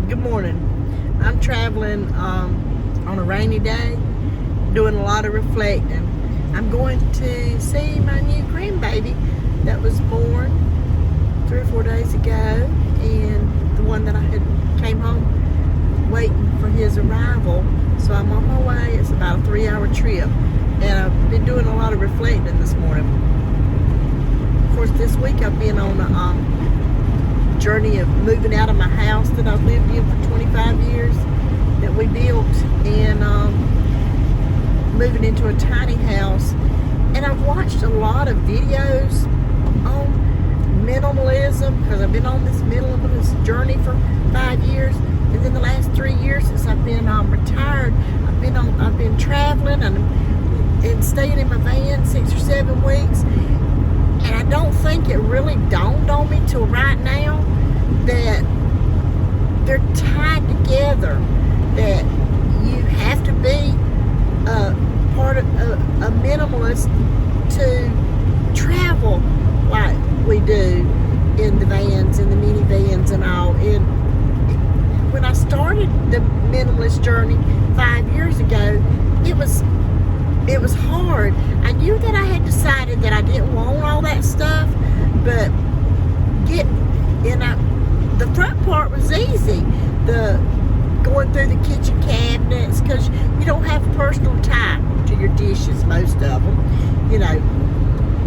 Good morning. I'm traveling on a rainy day, doing a lot of reflecting. I'm going to see my new grandbaby that was born 3 or 4 days ago, and the one that I had came home waiting for his arrival. So I'm on my way. It's about a 3-hour trip, and I've been doing a lot of reflecting this morning. Of course, this week I've been on a journey of moving out of my house that I've lived in for 25 years that we built, and moving into a tiny house. And I've watched a lot of videos on minimalism because I've been on this minimalist journey for 5 years, and then the last 3 years since I've been retired, I've been traveling and staying in my van 6 or 7 weeks. And I don't think it really dawned on me till right now that they're tied together, that you have to be part of a minimalist to travel like we do in the vans and the minivans and all. And when I started the minimalist journey 5 years ago, it was hard. I knew that I had decided that I didn't want all that stuff, but the front part was easy. The going through the kitchen cabinets, because you don't have a personal tie to your dishes, most of them. You know,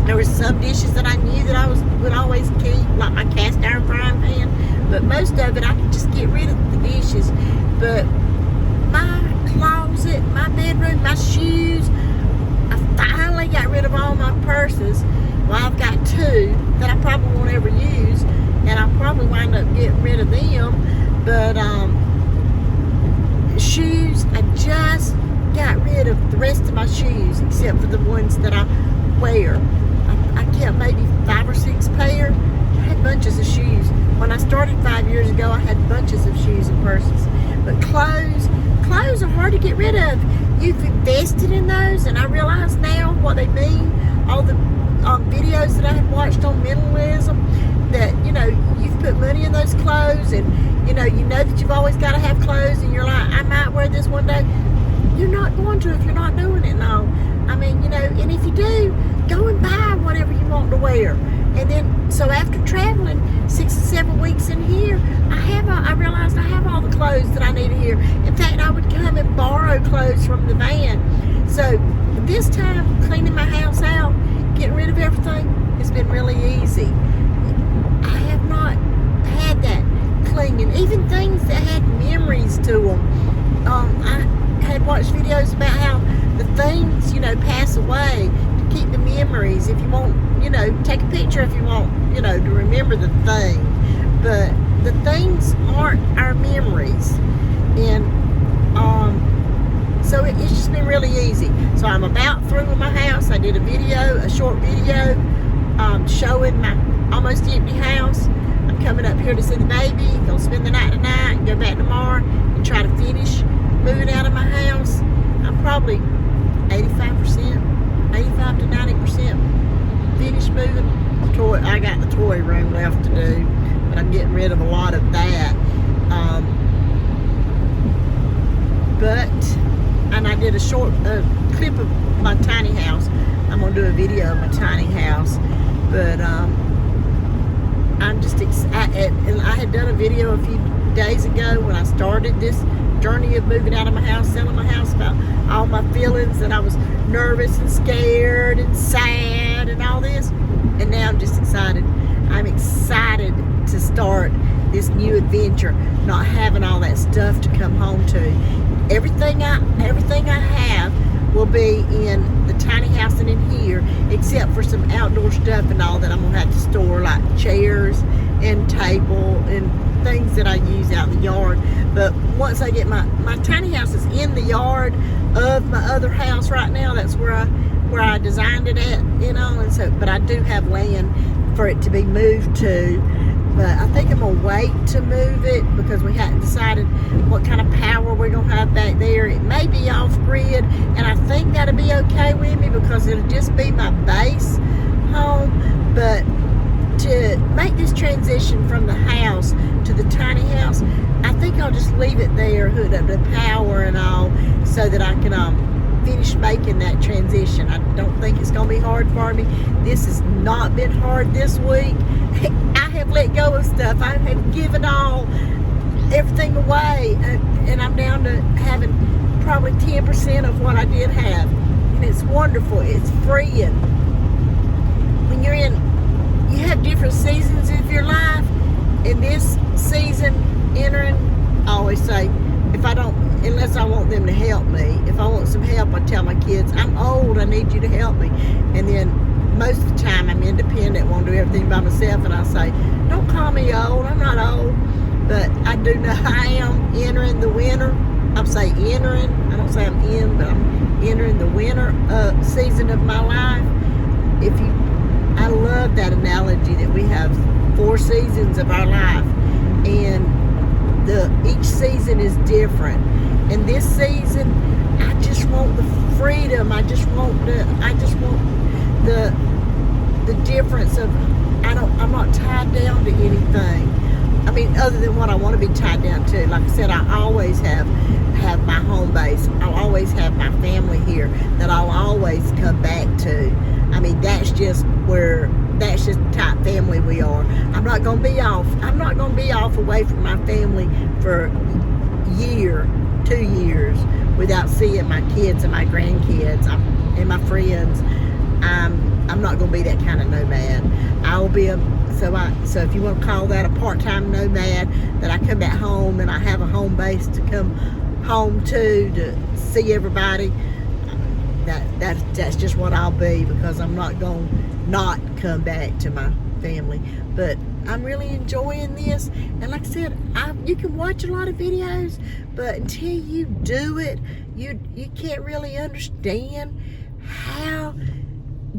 there were some dishes that I knew that I would always keep, like my cast iron frying pan, but most of it I could just get rid of the dishes. But my closet, my bedroom, my shoes, I finally got rid of all my purses. Well, I've got 2 that I probably won't ever use, and I'll probably wind up getting rid of them. But shoes, I just got rid of the rest of my shoes except for the ones that I wear. I kept maybe 5 or 6 pair. I had bunches of shoes. When I started 5 years ago, I had bunches of shoes and purses. But clothes are hard to get rid of. You've invested in those, and I realize now what they mean. All the videos that I have watched on minimalism, that, you know, you've put money in those clothes, and you know that you've always got to have clothes, and you're like, I might wear this one day. You're not going to if you're not doing it. No, I mean, you know, and if you do, go and buy whatever you want to wear. And then, so after traveling 6 or 7 weeks in here, I realized I have all the clothes that I needed here. In fact, I would come and borrow clothes from the van. So this time, cleaning my house out, getting rid of everything, has been really easy. I have not had that clinging, even things that had memories to them. I had watched videos about how the things, you know, pass away, to keep the memories. If you want, you know, take a picture if you want, you know, to remember the thing. But the things aren't our memories. And so it's just been really easy. So I'm about through with my house. I did a short video showing my almost empty house. I'm coming up here to see the baby, gonna spend the night tonight, and go back tomorrow and try to finish moving out of my house. I'm probably 85 to 90% finished moving. I got the toy room left to do, but I'm getting rid of a lot of that. And I did a short clip of my tiny house. I'm gonna do a video of my tiny house, but I'm just excited. And I had done a video a few days ago when I started this journey of moving out of my house, selling my house, about all my feelings, that I was nervous and scared and sad and all this. And now I'm just excited. I'm excited to start this new adventure, not having all that stuff to come home to. Everything I have will be in the tiny house and in here, except for some outdoor stuff and all that I'm gonna have to store, like chairs and table and things that I use out in the yard. But once I get my tiny house is in the yard of my other house right now. That's where I designed it at, you know. And so, but I do have land for it to be moved to. But I think I'm gonna wait to move it because we hadn't decided what kind of power we're gonna have back there. It may be off grid, and I think that'll be okay with me because it'll just be my base home. But to make this transition from the house to the tiny house, I think I'll I'll just leave it there, hooked up to power and all, so that I can finish making that transition. I don't think it's going to be hard for me. This has not been hard this week. I have let go of stuff. I have given everything away, and I'm down to having probably 10% of what I did have, and it's wonderful. It's freeing. When you're you have different seasons of your life. In this season, entering, I always say, unless I want them to help me, if I want some help, I tell my kids, I'm old, I need you to help me. And then most of the time, I'm independent, want to do everything by myself, and I say, don't call me old, I'm not old. But I do know I am entering the winter. I'm saying entering, I don't say I'm in, but I'm entering the winter season of my life. I love that analogy that we have 4 seasons of our life, and each season is different. And this season, I just want the freedom. I just want the difference of I'm not tied down to anything. I mean, other than what I want to be tied down to. Like I said, I always have my home base. I'll always have my family here that I'll always come back to. I mean, that's just the type of family we are. I'm not going to be off away from my family for a year, 2 years without seeing my kids and my grandkids and my friends. I'm not going to be that kind of nomad. I'll be so if you want to call that a part-time nomad, that I come back home and I have a home base to come home to see everybody. That's just what I'll be, because I'm not going to not come back to my family. But I'm really enjoying this, and like I said, you can watch a lot of videos, but until you do it, you can't really understand how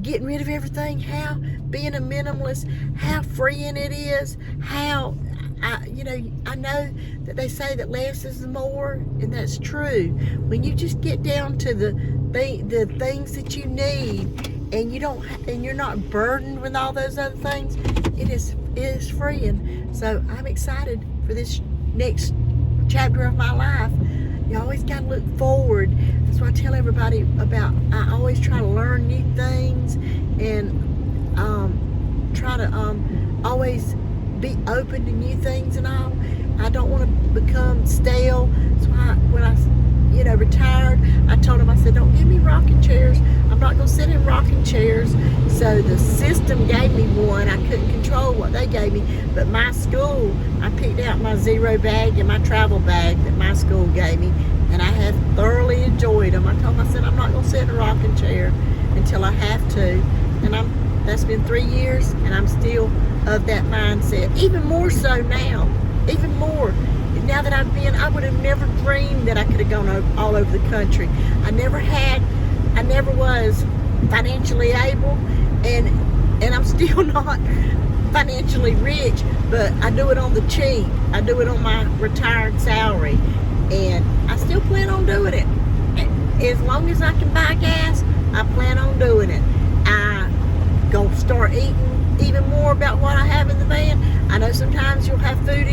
getting rid of everything, how being a minimalist, how freeing it is, how I know that they say that less is more, and that's true. When you just get down to the things that you need, and you're not burdened with all those other things, it is freeing. So I'm excited for this next chapter of my life. You always got to look forward. That's what I tell everybody about. I always try to learn new things, and try to always be open to new things and all. I don't want to become stale. That's why when I retired, I told them, I said, don't give me rocking chairs. I'm not going to sit in rocking chairs. So the system gave me one. I couldn't control what they gave me. But my school, I picked out my zero bag and my travel bag that my school gave me, and I have thoroughly enjoyed them. I told them, I said, I'm not going to sit in a rocking chair until I have to. And that's been 3 years, and I'm still of that mindset. Even more so now. Even more. Now that I would have never dreamed that I could have gone all over the country. I never was financially able, and I'm still not financially rich, but I do it on the cheap. I do it on my retired salary, and I still plan on doing it. As long as I can buy gas, I plan on doing it. I'm going to start eating even more about what I have in the van. I know sometimes you'll have food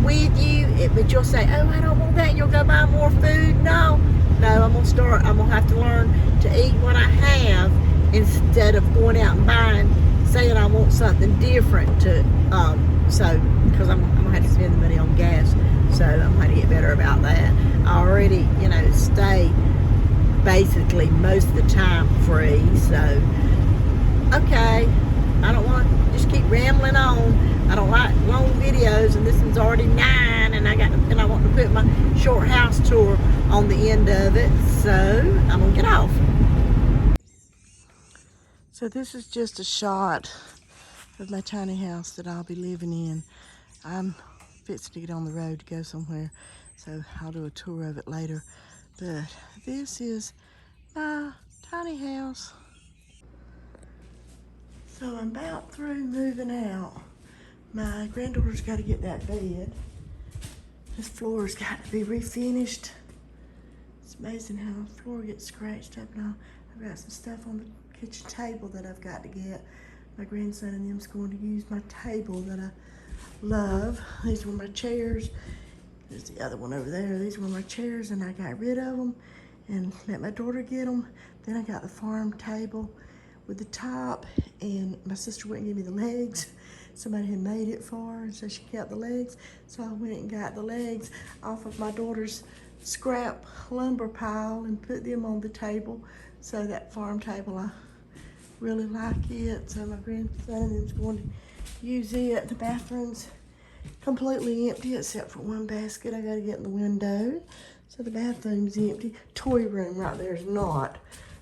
with you, but you'll say, oh, I don't want that. You'll go buy more food. No, I'm going to have to learn to eat what I have instead of going out and saying I want something different because I'm going to have to spend the money on gas. So I'm going to get better about that. I already, stay basically most of the time free. So, okay, I don't want to just keep rambling on. I don't like long videos, and this one's already 9, and I want to put my short house tour on the end of it, so I'm gonna get off. So this is just a shot of my tiny house that I'll be living in. I'm fixing to get on the road to go somewhere, so I'll do a tour of it later. But this is my tiny house. So I'm about through moving out. My granddaughter's got to get that bed. This floor's got to be refinished. It's amazing how the floor gets scratched up and all. I've got some stuff on the kitchen table that I've got to get. My grandson and them's going to use my table that I love. These were my chairs. There's the other one over there. These were my chairs and I got rid of them and let my daughter get them. Then I got the farm table with the top, and my sister wouldn't give me the legs. Somebody had made it for her, and so she kept the legs. So I went and got the legs off of my daughter's scrap lumber pile and put them on the table. So that farm table, I really like it. So my grandson is going to use it. The bathroom's completely empty except for one basket I gotta get in the window. So the bathroom's empty. Toy room right there is not.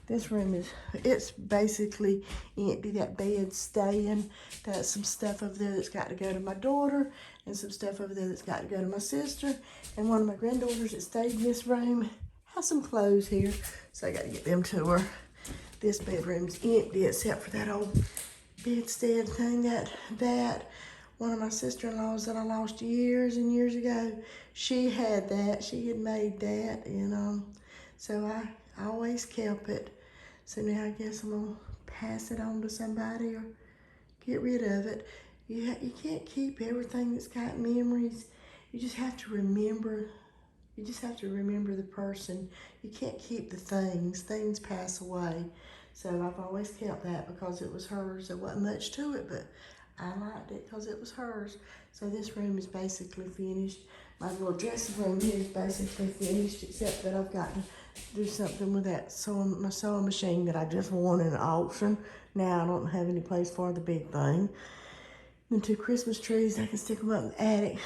This room it's basically empty. That bed's staying. That's some stuff over there that's got to go to my daughter, and some stuff over there that's got to go to my sister. And one of my granddaughters that stayed in this room has some clothes here, so I got to get them to her. This bedroom's empty except for that old bedstead thing. That one of my sister-in-laws that I lost years and years ago, she had that. She had made that, and so I always kept it. So now I guess I'm gonna pass it on to somebody or get rid of it. You can't keep everything that's got memories. You just have to remember. You just have to remember the person. You can't keep the things. Things pass away. So I've always kept that because it was hers. There wasn't much to it, but I liked it because it was hers. So this room is basically finished. My little dressing room here is basically finished, except that I've got to do something with that my sewing machine that I just won in an auction. Now I don't have any place for the big thing. And 2 Christmas trees, I can stick them up in the attic.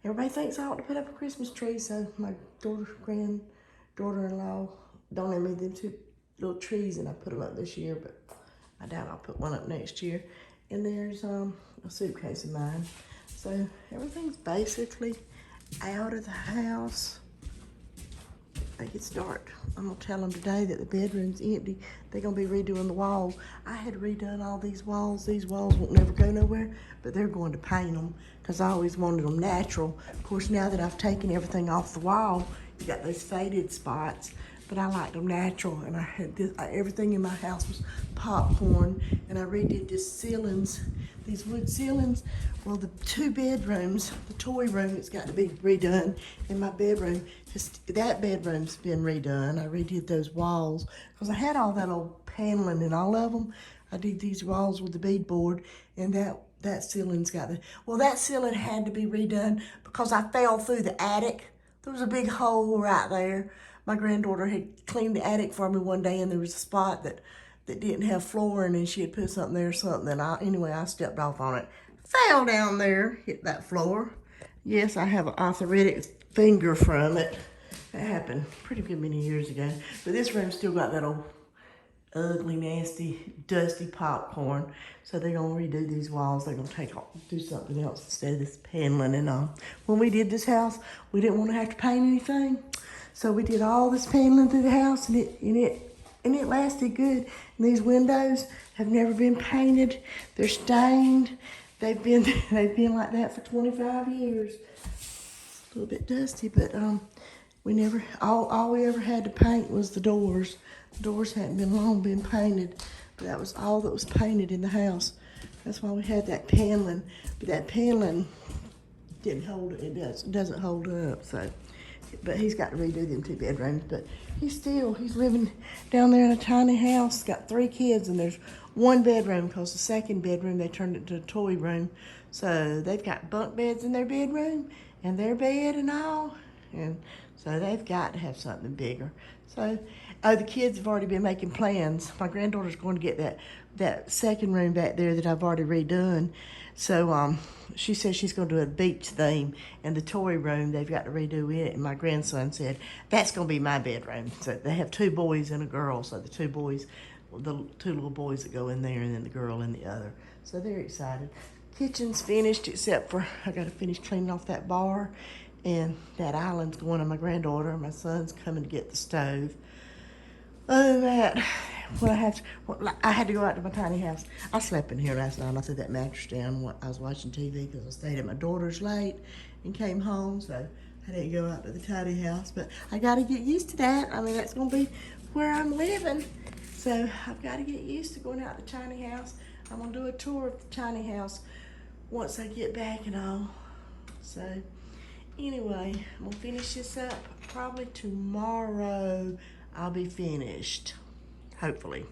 Everybody thinks I ought to put up a Christmas tree, so my granddaughter-in-law donated me them 2 little trees, and I put them up this year, but I doubt I'll put one up next year. And there's a suitcase of mine. So everything's basically out of the house. I think it's dark. I'm gonna tell them today that the bedroom's empty. They're gonna be redoing the walls. I had redone all these walls. These walls won't never go nowhere, but they're going to paint them because I always wanted them natural. Of course, now that I've taken everything off the wall, you got those faded spots, but I liked them natural. And I had this, everything in my house was popcorn, and I redid this ceilings, these wood ceilings. Well, the 2 bedrooms, the toy room, it's got to be redone, and my bedroom, that bedroom's been redone. I redid those walls because I had all that old paneling in all of them. I did these walls with the beadboard, and that ceiling's got that ceiling had to be redone because I fell through the attic. There was a big hole right there. My granddaughter had cleaned the attic for me one day, and there was a spot that didn't have flooring, and she had put something there or something. And I stepped off on it. Fell down there, hit that floor. Yes, I have an arthritic finger from it. That happened pretty good many years ago. But this room's still got that old ugly, nasty, dusty popcorn. So they're gonna redo these walls. They're gonna do something else instead of this paneling and all. When we did this house, we didn't want to have to paint anything. So we did all this paneling through the house, and it lasted good. And these windows have never been painted. They're stained. They've been like that for 25 years. A little bit dusty, but we never, all we ever had to paint was the doors. The doors hadn't been long been painted, but that was all that was painted in the house. That's why we had that paneling, but that paneling didn't hold it. It doesn't hold up, so. But he's got to redo them 2 bedrooms, but he's living down there in a tiny house. Got 3 kids, and there's 1 bedroom because the 2nd bedroom, they turned it into a toy room. So they've got bunk beds in their bedroom and their bed and all. And so they've got to have something bigger. So the kids have already been making plans. My granddaughter's going to get that 2nd room back there that I've already redone. So she says she's going to do a beach theme, and the toy room, they've got to redo it. And my grandson said, that's going to be my bedroom. So they have 2 boys and a girl. So the 2 boys, the 2 little boys that go in there, and then the girl in the other. So they're excited. Kitchen's finished, except for I got to finish cleaning off that bar, and that island's going to my granddaughter. My son's coming to get the stove. Other than that, I had to go out to my tiny house. I slept in here last night. I threw that mattress down when I was watching TV because I stayed at my daughter's late and came home, so I didn't go out to the tiny house. But I got to get used to that. I mean, that's going to be where I'm living. So I've got to get used to going out to the tiny house. I'm going to do a tour of the tiny house once I get back and all. So Anyway, I'm gonna finish this up probably tomorrow. I'll be finished, hopefully.